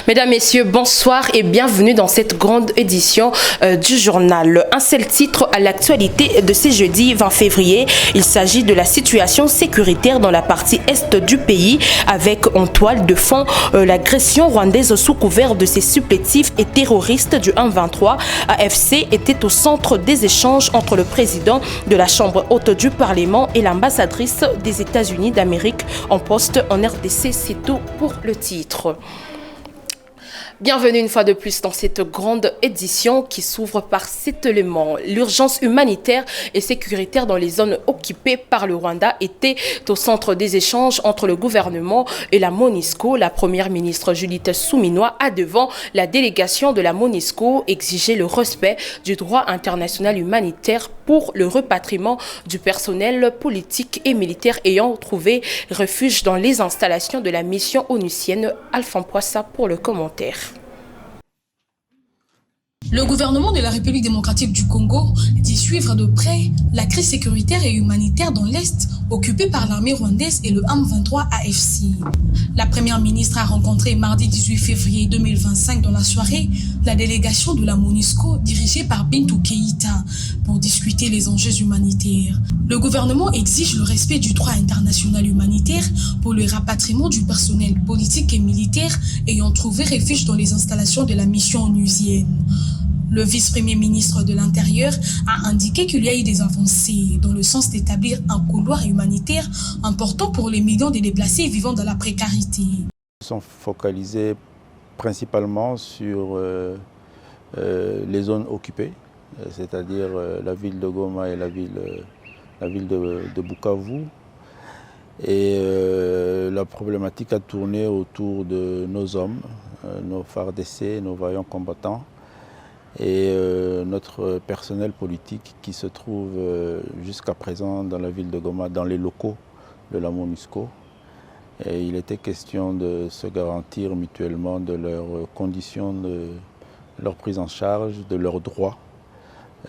Mesdames, Messieurs, bonsoir et bienvenue dans cette grande édition du journal. Un seul titre à l'actualité de ce jeudi 20 février. Il s'agit de la situation sécuritaire dans la partie est du pays avec en toile de fond l'agression rwandaise sous couvert de ses supplétifs et terroristes du M23. AFC était au centre des échanges entre le président de la Chambre haute du Parlement et l'ambassadrice des États-Unis d'Amérique en poste en RDC. C'est tout pour le titre. Bienvenue une fois de plus dans cette grande édition qui s'ouvre par cet élément. L'urgence humanitaire et sécuritaire dans les zones occupées par le Rwanda était au centre des échanges entre le gouvernement et la MONUSCO. La première ministre Judith Suminwa a devant la délégation de la MONUSCO exigé le respect du droit international humanitaire pour le repatriement du personnel politique et militaire ayant trouvé refuge dans les installations de la mission onusienne. Alphonse Poissa pour le commentaire. Le gouvernement de la République démocratique du Congo dit suivre de près la crise sécuritaire et humanitaire dans l'Est, occupée par l'armée rwandaise et le M23 AFC. La première ministre a rencontré mardi 18 février 2025 dans la soirée la délégation de la MONUSCO dirigée par Bintou Keïta pour discuter les enjeux humanitaires. Le gouvernement exige le respect du droit international humanitaire pour le rapatriement du personnel politique et militaire ayant trouvé refuge dans les installations de la mission onusienne. Le vice-premier ministre de l'Intérieur a indiqué qu'il y a eu des avancées dans le sens d'établir un couloir humanitaire important pour les millions de déplacés vivant dans la précarité. Ils sont focalisés principalement sur les zones occupées, c'est-à-dire la ville de Goma et la ville de Bukavu. Et la problématique a tourné autour de nos hommes, nos FARDC, nos vaillants combattants, et notre personnel politique qui se trouve jusqu'à présent dans la ville de Goma, dans les locaux de la MONUSCO. Et il était question de se garantir mutuellement de leurs conditions, de leur prise en charge, de leurs droits,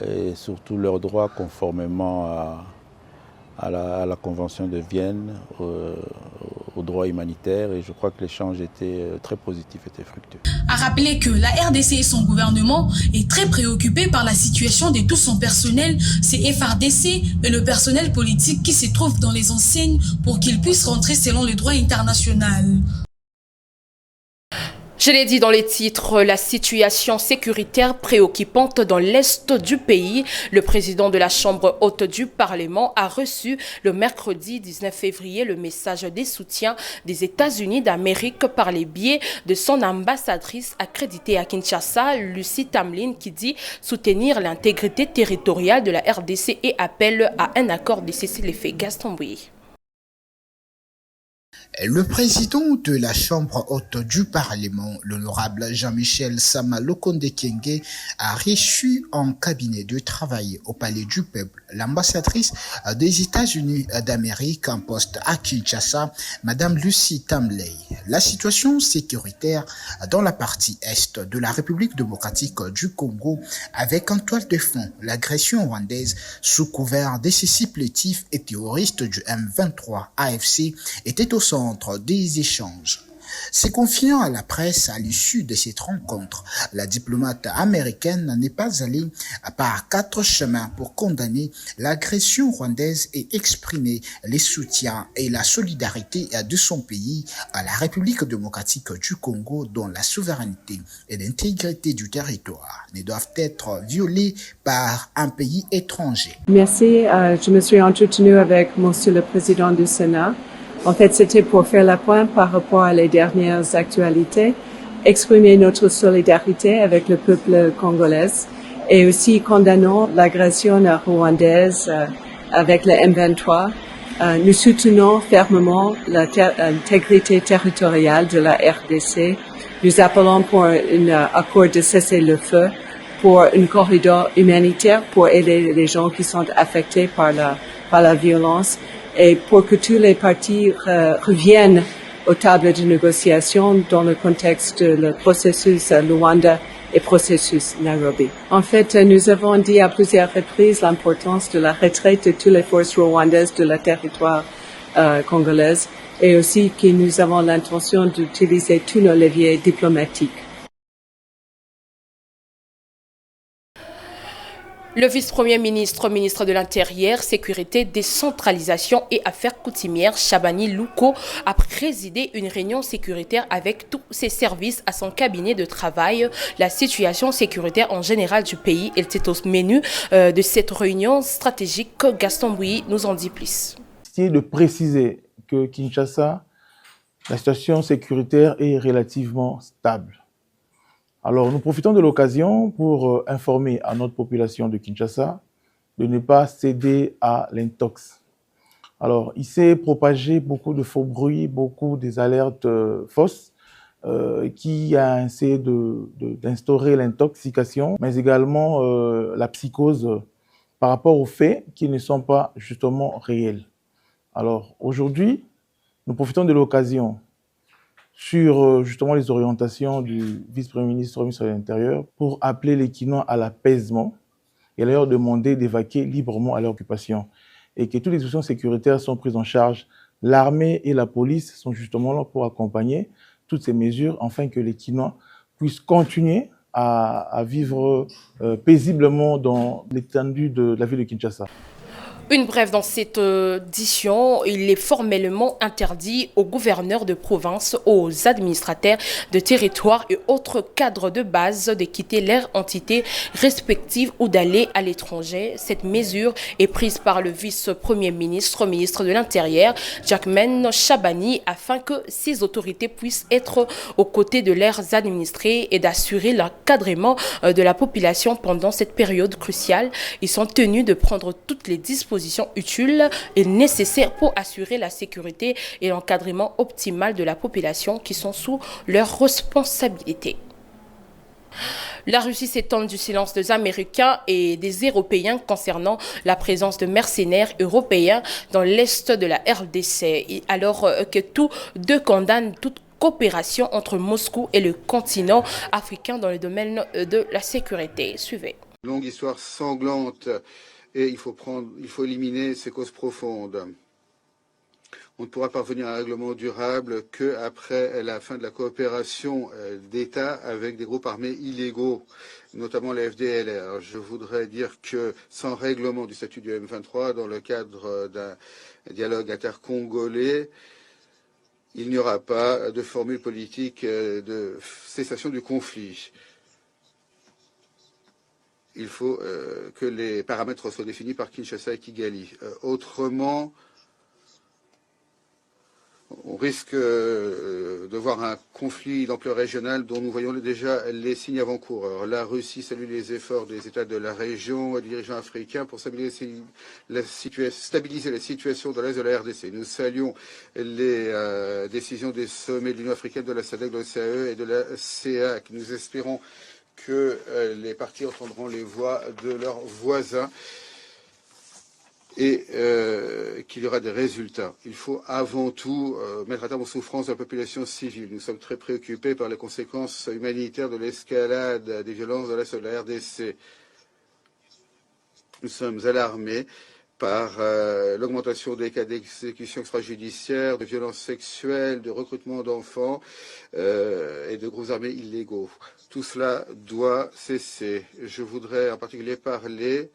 et surtout leurs droits conformément à la Convention de Vienne, au droit humanitaire, et je crois que l'échange était très positif, était fructueux. A rappelé que la RDC et son gouvernement est très préoccupé par la situation de tout son personnel, ses FARDC et le personnel politique qui se trouve dans les enseignes pour qu'ils puissent rentrer selon le droit international. Je l'ai dit dans les titres, la situation sécuritaire préoccupante dans l'est du pays. Le président de la Chambre haute du Parlement a reçu le mercredi 19 février le message des soutiens des États-Unis d'Amérique par les biais de son ambassadrice accréditée à Kinshasa, Lucie Tamlin, qui dit soutenir l'intégrité territoriale de la RDC et appelle à un accord de cessez-le-feu. Gaston Bouy. Le président de la Chambre haute du Parlement, l'honorable Jean-Michel Sama Lokonde Kyenge, a reçu en cabinet de travail au Palais du Peuple l'ambassadrice des États-Unis d'Amérique en poste à Kinshasa, Madame Lucie Tamlin. La situation sécuritaire dans la partie est de la République démocratique du Congo, avec en toile de fond l'agression rwandaise sous couvert des supplétifs et terroristes du M23 AFC, était au centre des échanges. Se confiant à la presse à l'issue de cette rencontre, la diplomate américaine n'est pas allée par quatre chemins pour condamner l'agression rwandaise et exprimer les soutiens et la solidarité de son pays à la République démocratique du Congo, dont la souveraineté et l'intégrité du territoire ne doivent être violées par un pays étranger. Merci. Je me suis entretenue avec Monsieur le Président du Sénat. En fait, c'était pour faire le point par rapport à les dernières actualités, exprimer notre solidarité avec le peuple congolais et aussi condamnant l'agression rwandaise avec le M23. Nous soutenons fermement l'intégrité territoriale de la RDC. Nous appelons pour un accord de cessez-le-feu, pour un corridor humanitaire pour aider les gens qui sont affectés par la violence, et pour que tous les partis reviennent aux tables de négociation dans le contexte de le processus Luanda et processus Nairobi. En fait, nous avons dit à plusieurs reprises l'importance de la retraite de toutes les forces rwandaises de la territoire congolaise et aussi que nous avons l'intention d'utiliser tous nos leviers diplomatiques. Le vice-premier ministre, ministre de l'Intérieur, Sécurité, Décentralisation et Affaires coutumières, Chabani Louko, a présidé une réunion sécuritaire avec tous ses services à son cabinet de travail. La situation sécuritaire en général du pays était au menu de cette réunion stratégique. Gaston Bouilly nous en dit plus. C'est de préciser que Kinshasa, la situation sécuritaire est relativement stable. Alors, nous profitons de l'occasion pour informer à notre population de Kinshasa de ne pas céder à l'intox. Alors, il s'est propagé beaucoup de faux bruits, beaucoup des alertes fausses qui a essayé d'instaurer l'intoxication, mais également la psychose par rapport aux faits qui ne sont pas justement réels. Alors, aujourd'hui, nous profitons de l'occasion sur justement les orientations du vice-premier ministre, ministre de l'Intérieur, pour appeler les Kinois à l'apaisement et leur demander d'évacuer librement à leur occupation. Et que toutes les solutions sécuritaires sont prises en charge. L'armée et la police sont justement là pour accompagner toutes ces mesures, afin que les Kinois puissent continuer à vivre paisiblement dans l'étendue de la ville de Kinshasa. Une brève dans cette édition, il est formellement interdit aux gouverneurs de province, aux administrateurs de territoire et autres cadres de base de quitter leur entité respective ou d'aller à l'étranger. Cette mesure est prise par le vice-premier ministre, ministre de l'Intérieur, Jacquemain Chabani, afin que ces autorités puissent être aux côtés de leurs administrés et d'assurer l'encadrement de la population pendant cette période cruciale. Ils sont tenus de prendre toutes les dispositions utiles et nécessaires pour assurer la sécurité et l'encadrement optimal de la population qui sont sous leur responsabilité. La Russie s'étonne du silence des Américains et des Européens concernant la présence de mercenaires européens dans l'est de la RDC, alors que tous deux condamnent toute coopération entre Moscou et le continent africain dans le domaine de la sécurité. Suivez. Longue histoire sanglante. Et il faut éliminer ces causes profondes. On ne pourra parvenir à un règlement durable qu'après la fin de la coopération d'États avec des groupes armés illégaux, notamment la FDLR. Je voudrais dire que sans règlement du statut du M23 dans le cadre d'un dialogue intercongolais, il n'y aura pas de formule politique de cessation du conflit. Il faut que les paramètres soient définis par Kinshasa et Kigali. Autrement, on risque de voir un conflit d'ampleur régionale dont nous voyons déjà les signes avant-coureurs. La Russie salue les efforts des États de la région et des dirigeants africains pour stabiliser la situation dans l'est de la RDC. Nous saluons les décisions des sommets de l'Union africaine, de la SADC, de l'OCAE et de la CEAC. Nous espérons que les partis entendront les voix de leurs voisins et qu'il y aura des résultats. Il faut avant tout mettre à terme aux souffrances de la population civile. Nous sommes très préoccupés par les conséquences humanitaires de l'escalade des violences dans l'est de la RDC. Nous sommes alarmés par l'augmentation des cas d'exécution extrajudiciaire, de violences sexuelles, de recrutement d'enfants et de groupes armés illégaux. Tout cela doit cesser. Je voudrais en particulier parler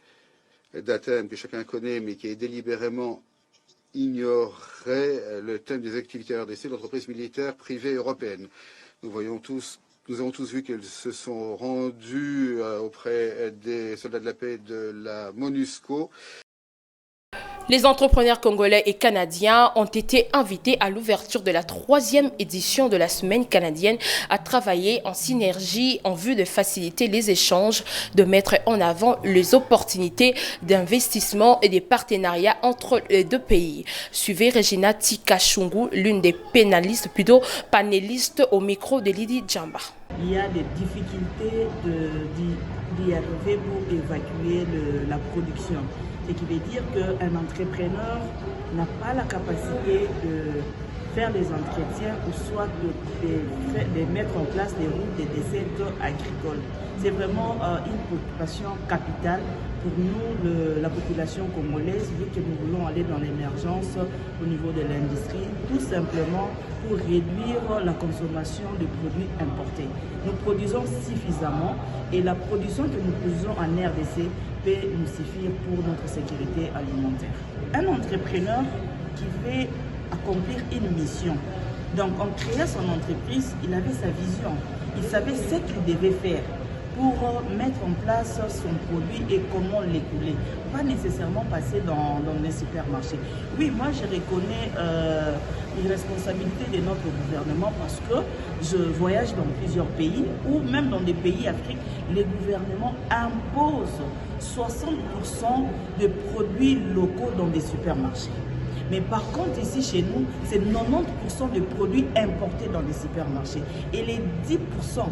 d'un que chacun connaît, mais qui est délibérément ignoré, le thème des activités RDC d'entreprises militaires privées européennes. Nous avons tous vu qu'elles se sont rendues auprès des soldats de la paix de la MONUSCO. Les entrepreneurs congolais et canadiens ont été invités à l'ouverture de la 3e édition de la Semaine canadienne à travailler en synergie en vue de faciliter les échanges, de mettre en avant les opportunités d'investissement et des partenariats entre les deux pays. Suivez Regina Tikachungu, l'une des panélistes au micro de Lydie Djamba. Il y a des difficultés d'y arriver pour évacuer la production. Ce qui veut dire qu'un entrepreneur n'a pas la capacité de faire les entretiens ou soit de mettre en place des routes de dessert agricoles. C'est vraiment une préoccupation capitale pour nous, la population congolaise, vu que nous voulons aller dans l'émergence au niveau de l'industrie, tout simplement pour réduire la consommation de produits importés. Nous produisons suffisamment et la production que nous produisons en RDC peut nous suffire pour notre sécurité alimentaire. Un entrepreneur qui veut accomplir une mission, donc en créant son entreprise, il avait sa vision, il savait ce qu'il devait faire pour mettre en place son produit et comment l'écouler. Pas nécessairement passer dans les supermarchés. Oui, moi je reconnais les responsabilités de notre gouvernement parce que je voyage dans plusieurs pays ou même dans des pays africains, les gouvernements imposent 60% de produits locaux dans des supermarchés. Mais par contre, ici, chez nous, c'est 90% de produits importés dans les supermarchés. Et les 10%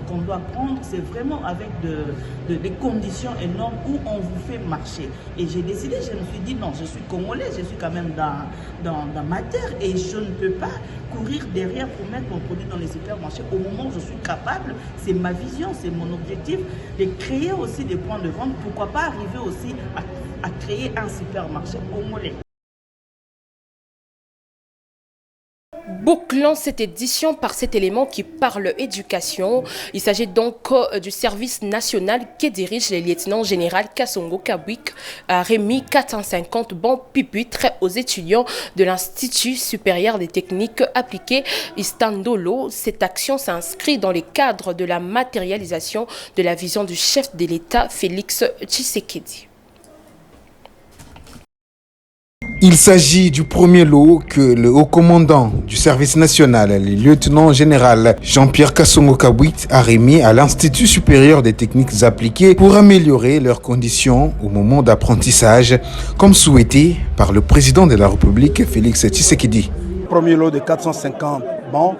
qu'on doit prendre, c'est vraiment avec des conditions énormes où on vous fait marcher. Et j'ai décidé, je me suis dit, non, je suis congolais, je suis quand même dans ma terre et je ne peux pas courir derrière pour mettre mon produit dans les supermarchés. Au moment où je suis capable, c'est ma vision, c'est mon objectif, de créer aussi des points de vente. Pourquoi pas arriver aussi à créer un supermarché congolais. Bouclons cette édition par cet élément qui parle éducation. Il s'agit donc du service national que dirige le lieutenant général Kassongo Kabwik, a remis 450 bons pupitres aux étudiants de l'Institut supérieur des techniques appliquées Istandolo. Cette action s'inscrit dans le cadre de la matérialisation de la vision du chef de l'État Félix Tshisekedi. Il s'agit du premier lot que le haut commandant du service national, le lieutenant général Jean-Pierre Kassongo Kabwik, a remis à l'Institut supérieur des techniques appliquées pour améliorer leurs conditions au moment d'apprentissage, comme souhaité par le président de la République, Félix Tshisekedi. Le premier lot de 450 bancs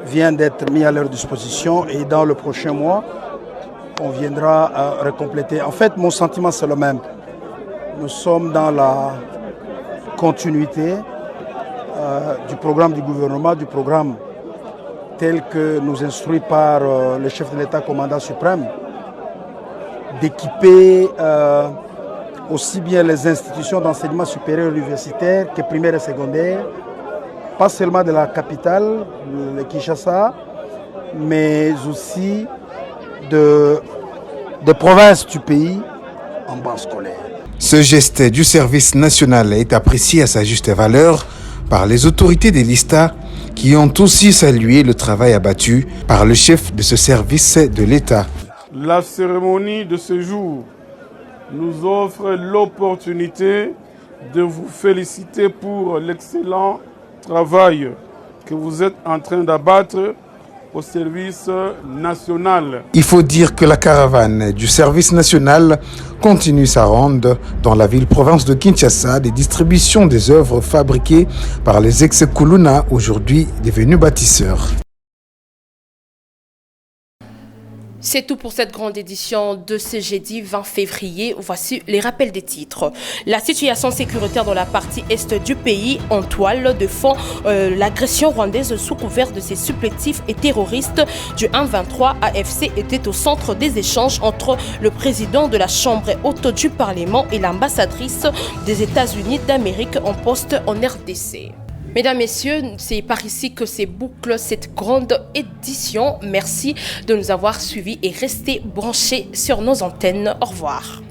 vient d'être mis à leur disposition et dans le prochain mois, on viendra recompléter. En fait, mon sentiment, c'est le même. Nous sommes dans la continuité du programme du gouvernement, du programme tel que nous instruit par le chef de l'État, commandant suprême, d'équiper aussi bien les institutions d'enseignement supérieur universitaire que primaire et secondaire, pas seulement de la capitale, le Kinshasa, mais aussi de provinces du pays en bas scolaire. Ce geste du service national est apprécié à sa juste valeur par les autorités de l'ISTA qui ont aussi salué le travail abattu par le chef de ce service de l'État. La cérémonie de ce jour nous offre l'opportunité de vous féliciter pour l'excellent travail que vous êtes en train d'abattre au service national. Il faut dire que la caravane du service national continue sa ronde dans la ville-province de Kinshasa des distributions des œuvres fabriquées par les ex-Kuluna, aujourd'hui devenus bâtisseurs. C'est tout pour cette grande édition de ce jeudi 20 février. Voici les rappels des titres. La situation sécuritaire dans la partie est du pays en toile de fond. L'agression rwandaise sous couvert de ses supplétifs et terroristes du 1-23 AFC était au centre des échanges entre le président de la Chambre haute du Parlement et l'ambassadrice des États-Unis d'Amérique en poste en RDC. Mesdames, Messieurs, c'est par ici que se boucle cette grande édition. Merci de nous avoir suivis et restez branchés sur nos antennes. Au revoir.